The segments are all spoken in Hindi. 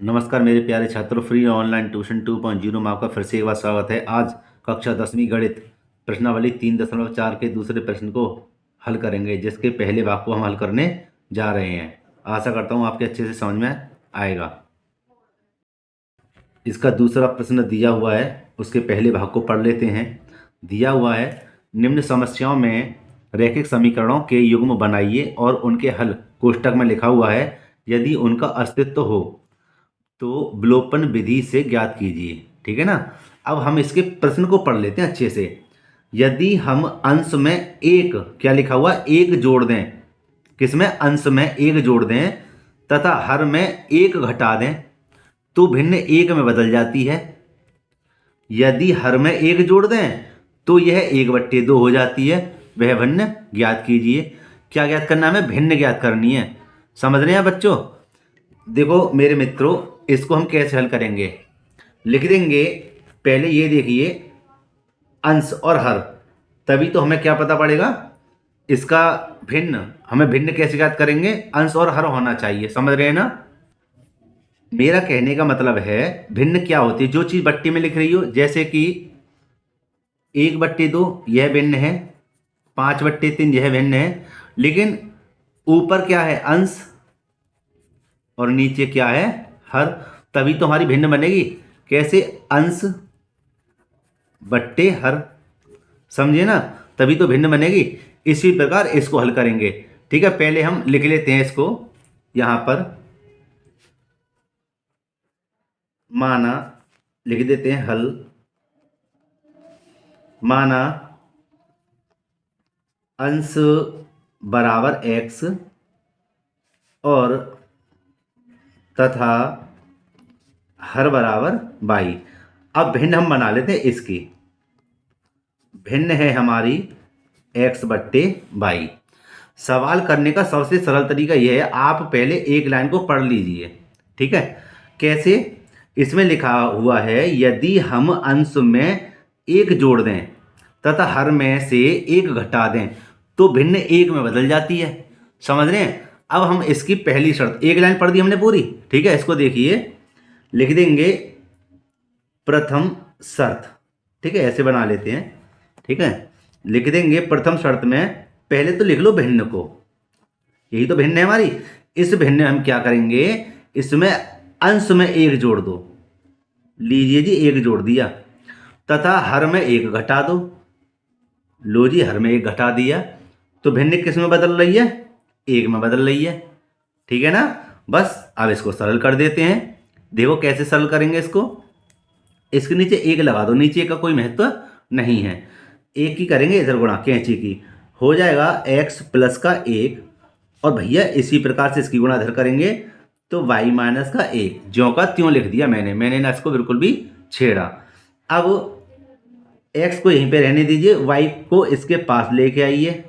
नमस्कार मेरे प्यारे छात्रों, फ्री ऑनलाइन ट्यूशन 2.0 में आपका फिर से एक बार स्वागत है। आज कक्षा 10वीं गणित प्रश्नावली 3.4 के दूसरे प्रश्न को हल करेंगे, जिसके पहले भाग को हम हल करने जा रहे हैं। आशा करता हूँ आपके अच्छे से समझ में आएगा। इसका दूसरा प्रश्न दिया हुआ है, उसके पहले भाग को पढ़ लेते हैं। दिया हुआ है, निम्न समस्याओं में रैखिक समीकरणों के युग्म बनाइए और उनके हल कोष्ठक में लिखा हुआ है। यदि उनका अस्तित्व हो तो विलोपन विधि से ज्ञात कीजिए। ठीक है ना। अब हम इसके प्रश्न को पढ़ लेते हैं अच्छे से। यदि हम अंश में एक, क्या लिखा हुआ, एक जोड़ दें, किसमें, अंश में एक जोड़ दें तथा हर में एक घटा दें तो भिन्न एक में बदल जाती है। यदि हर में एक जोड़ दें तो यह 1/2 हो जाती है। वह भिन्न ज्ञात कीजिए। क्या ज्ञात करना है, हमें भिन्न ज्ञात करनी है। समझ रहे हैं बच्चों। देखो मेरे मित्रों, इसको हम कैसे हल करेंगे, लिख देंगे। पहले ये देखिए, अंश और हर, तभी तो हमें क्या पता पड़ेगा, इसका भिन्न। हमें भिन्न कैसे ज्ञात करेंगे, अंश और हर होना चाहिए। समझ रहे हैं ना। मेरा कहने का मतलब है, भिन्न क्या होती है, जो चीज बट्टी में लिख रही हो, जैसे कि 1/2 यह भिन्न है, 5/3 यह भिन्न है, लेकिन ऊपर क्या है, अंश, और नीचे क्या है, हर। तभी तो हमारी भिन्न बनेगी। कैसे, अंश बट्टे हर, समझे ना, तभी तो भिन्न बनेगी। इसी प्रकार इसको हल करेंगे। ठीक है, पहले हम लिख लेते हैं इसको। यहां पर माना, लिख देते हैं हल। माना अंश बराबर x और तथा हर बराबर y। अब भिन्न हम बना लेते हैं इसकी। भिन्न है हमारी x/y। सवाल करने का सबसे सरल तरीका यह है, आप पहले एक लाइन को पढ़ लीजिए। ठीक है, कैसे, इसमें लिखा हुआ है, यदि हम अंश में एक जोड़ दें तथा हर में से एक घटा दें तो भिन्न एक में बदल जाती है। समझ रहे हैं। अब हम इसकी पहली शर्त, एक लाइन पढ़ दी हमने पूरी। ठीक है, इसको देखिए, लिख देंगे प्रथम शर्त। ठीक है, ऐसे बना लेते हैं। ठीक है, लिख देंगे प्रथम शर्त में, पहले तो लिख लो भिन्न को, यही तो भिन्न है हमारी। इस भिन्न में हम क्या करेंगे, इसमें अंश में एक जोड़ दो, लीजिए जी, एक जोड़ दिया, तथा हर में एक घटा दो, लो जी, हर में एक घटा दिया, तो भिन्न किस में बदल रही है, एक में बदल रही है। ठीक है ना। बस अब इसको सरल कर देते हैं। देखो कैसे सरल करेंगे इसको। इसके नीचे एक लगा दो, नीचे का कोई महत्व नहीं है। एक की करेंगे इधर गुणा, कैंची की, हो जाएगा x प्लस का 1, और भैया इसी प्रकार से इसकी गुणा इधर करेंगे तो y माइनस का 1, ज्यों का त्यों लिख दिया मैंने ना इसको बिल्कुल भी छेड़ा। अब x को यहीं पे रहने दीजिए, y को इसके पास लेके आइए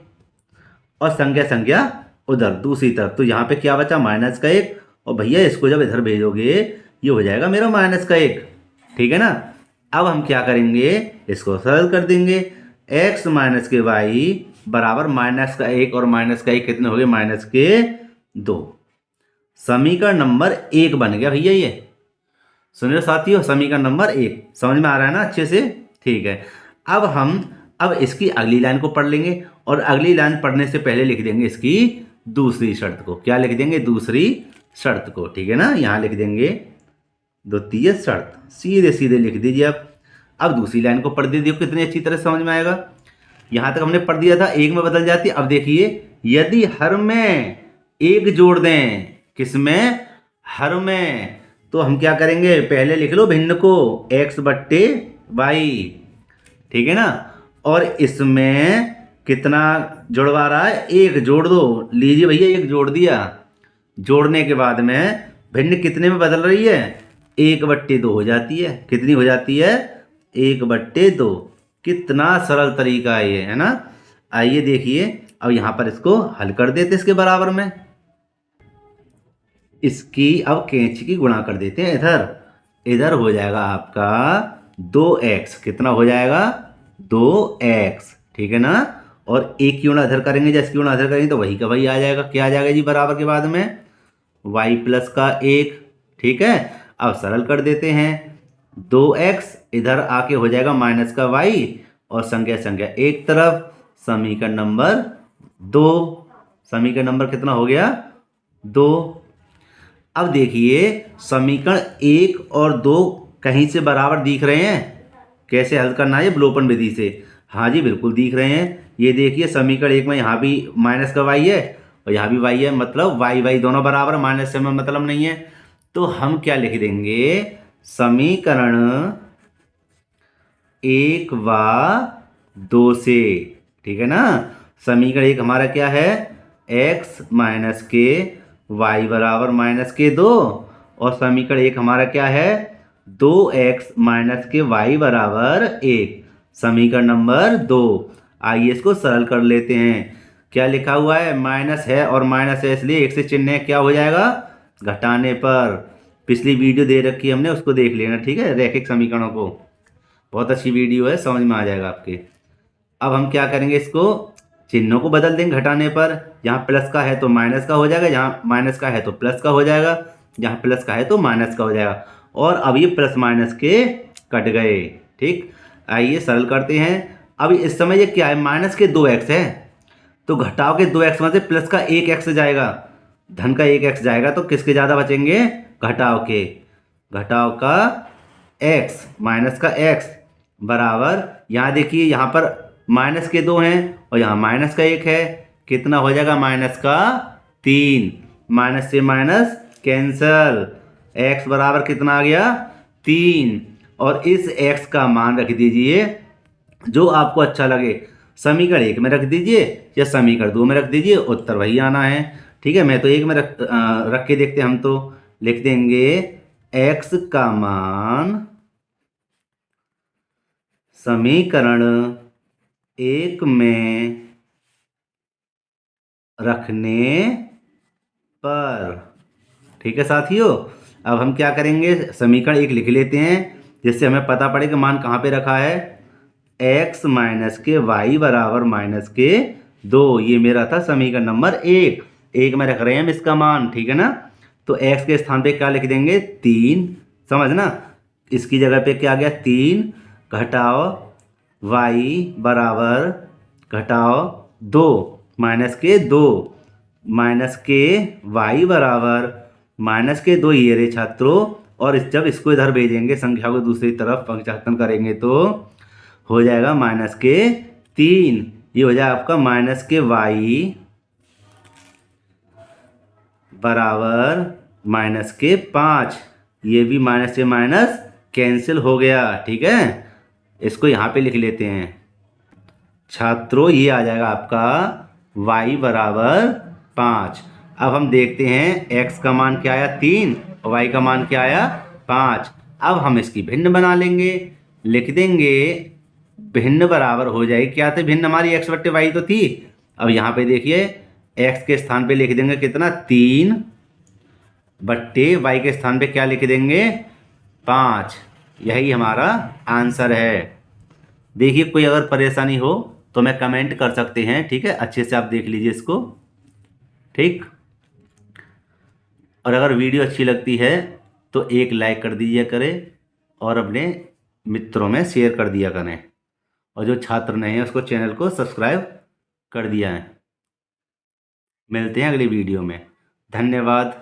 और संख्या उधर दूसरी तरफ, तो यहाँ पे क्या बचा, -का 1, और भैया इसको जब इधर भेजोगे ये हो जाएगा मेरा -1। ठीक है ना। अब हम क्या करेंगे, इसको सरल कर देंगे। x माइनस के y बराबर -का 1 और -का 1 कितने हो गए, -2। समीकरण नंबर 1 बन गया भैया ये। सुन रहे साथियों, समीकरण नंबर 1 समझ में आ रहा है ना अच्छे से। ठीक है, अब इसकी अगली लाइन को पढ़ लेंगे, और अगली लाइन पढ़ने से पहले लिख देंगे इसकी दूसरी शर्त को। क्या लिख देंगे, दूसरी शर्त को। ठीक है ना, यहाँ लिख देंगे द्वितीय शर्त, सीधे सीधे लिख दीजिए। अब दूसरी लाइन को पढ़ दीजिए, कितनी अच्छी तरह समझ में आएगा। यहाँ तक हमने पढ़ दिया था, एक में बदल जाती है। अब देखिए, यदि हर में एक जोड़ दें, किसमें, हर में, तो हम क्या करेंगे, पहले लिख लो भिन्न को, x/y। ठीक है ना। और इसमें कितना जुड़वा रहा है, एक जोड़ दो, लीजिए भैया एक जोड़ दिया। जोड़ने के बाद में भिन्न कितने में बदल रही है, 1/2 हो जाती है। कितनी हो जाती है, 1/2। कितना सरल तरीका है ये, है ना। आइए देखिए, अब यहाँ पर इसको हल कर देते इसके बराबर में। इसकी अब कैंची की गुणा कर देते हैं इधर। इधर हो जाएगा आपका 2x, कितना हो जाएगा, 2x। ठीक है ना। और एक की गुणा इधर करेंगे, जैसे की गुणा इधर करेंगे तो वही का वही आ जाएगा। क्या आ जाएगा जी, बराबर के बाद में y प्लस का 1। ठीक है। अब सरल कर देते हैं। 2x इधर आके हो जाएगा माइनस का y और संख्या संख्या एक तरफ। समीकरण नंबर 2। समीकरण नंबर कितना हो गया? 2। अब देखिए समीकरण 1 और 2 कहीं से बराबर दिख रहे हैं। कैसे हल करना है? विलोपन विधि से। हाँ जी बिल्कुल दिख रहे हैं। ये देखिए समीकरण 1 में यहाँ भी माइनस का y है और यहाँ भी y है, मतलब y दोनों बराबर, माइनस से में मतलब नहीं है। तो हम क्या लिख देंगे? समीकरण 1 व 2 से, ठीक है ना। समीकरण 1 हमारा क्या है? x माइनस के y बराबर माइनस के 2 और समीकरण 1 हमारा क्या है? 2x माइनस के y बराबर 1। समीकरण नंबर 2। आइए इसको सरल कर लेते हैं। क्या लिखा हुआ है? माइनस है और माइनस है इसलिए एक से चिन्ह क्या हो जाएगा? घटाने पर। पिछली वीडियो दे रखी है हमने, उसको देख लेना, ठीक है, रैखिक समीकरणों को। बहुत अच्छी वीडियो है, समझ में आ जाएगा आपके। अब हम क्या करेंगे? इसको चिन्हों को बदल देंगे घटाने पर। जहाँ प्लस का है तो माइनस का हो जाएगा, जहाँ माइनस का है तो प्लस का हो जाएगा, जहाँ प्लस का है तो माइनस का हो जाएगा। और अब ये प्लस माइनस के कट गए। ठीक, आइए सरल करते हैं। अब इस समय ये क्या है? माइनस के 2x है, तो घटाओ के 2x में से प्लस का 1x जाएगा, धन का 1x जाएगा, तो किसके ज़्यादा बचेंगे? घटाव के। घटाव का x माइनस का x बराबर, यहाँ देखिए यहाँ पर माइनस के 2 हैं और यहाँ माइनस का 1 है। कितना हो जाएगा? माइनस का 3। माइनस से माइनस कैंसल। x बराबर कितना आ गया? 3। और इस x का मान रख दीजिए जो आपको अच्छा लगे। समीकरण 1 में रख दीजिए या समीकरण 2 में रख दीजिए, उत्तर वही आना है। ठीक है, मैं तो 1 में रख के देखते हैं। हम तो लिख देंगे x का मान समीकरण 1 में रखने पर। ठीक है साथियों, अब हम क्या करेंगे? समीकरण 1 लिख लेते हैं जिससे हमें पता पड़े कि मान कहाँ पे रखा है। x माइनस के y बराबर माइनस के 2, ये मेरा था समीकरण नंबर 1। 1 में रख रहे हैं हम इसका मान, ठीक है ना। तो x के स्थान पे क्या लिख देंगे? 3। समझना, इसकी जगह पे क्या आ गया? 3 घटाओ y बराबर घटाओ 2 माइनस के 2 माइनस के y बराबर माइनस के 2, ये रे छात्रों। और जब इसको इधर भेजेंगे संख्या को दूसरी तरफ पंक्चन करेंगे तो हो जाएगा माइनस के 3। ये हो जाएगा आपका माइनस के y बराबर माइनस के 5। ये भी माइनस से माइनस कैंसिल हो गया। ठीक है, इसको यहाँ पे लिख लेते हैं छात्रों। ये आ जाएगा आपका y बराबर 5। अब हम देखते हैं x का मान क्या आया? 3 और y का मान क्या आया? 5। अब हम इसकी भिन्न बना लेंगे, लिख देंगे भिन्न बराबर हो जाएगी, क्या थी भिन्न? हमारी x बट्टे y तो थी। अब यहाँ पे देखिए x के स्थान पे लिख देंगे कितना? 3 बट्टे y के स्थान पे क्या लिख देंगे? 5। यही हमारा आंसर है। देखिए कोई अगर परेशानी हो तो मैं कमेंट कर सकते हैं, ठीक है, अच्छे से आप देख लीजिए इसको। ठीक, और अगर वीडियो अच्छी लगती है तो एक लाइक कर दीजिए करें और अपने मित्रों में शेयर कर दिया करें, और जो छात्र नहीं है उसको चैनल को सब्सक्राइब कर दिया है। मिलते हैं अगली वीडियो में। धन्यवाद।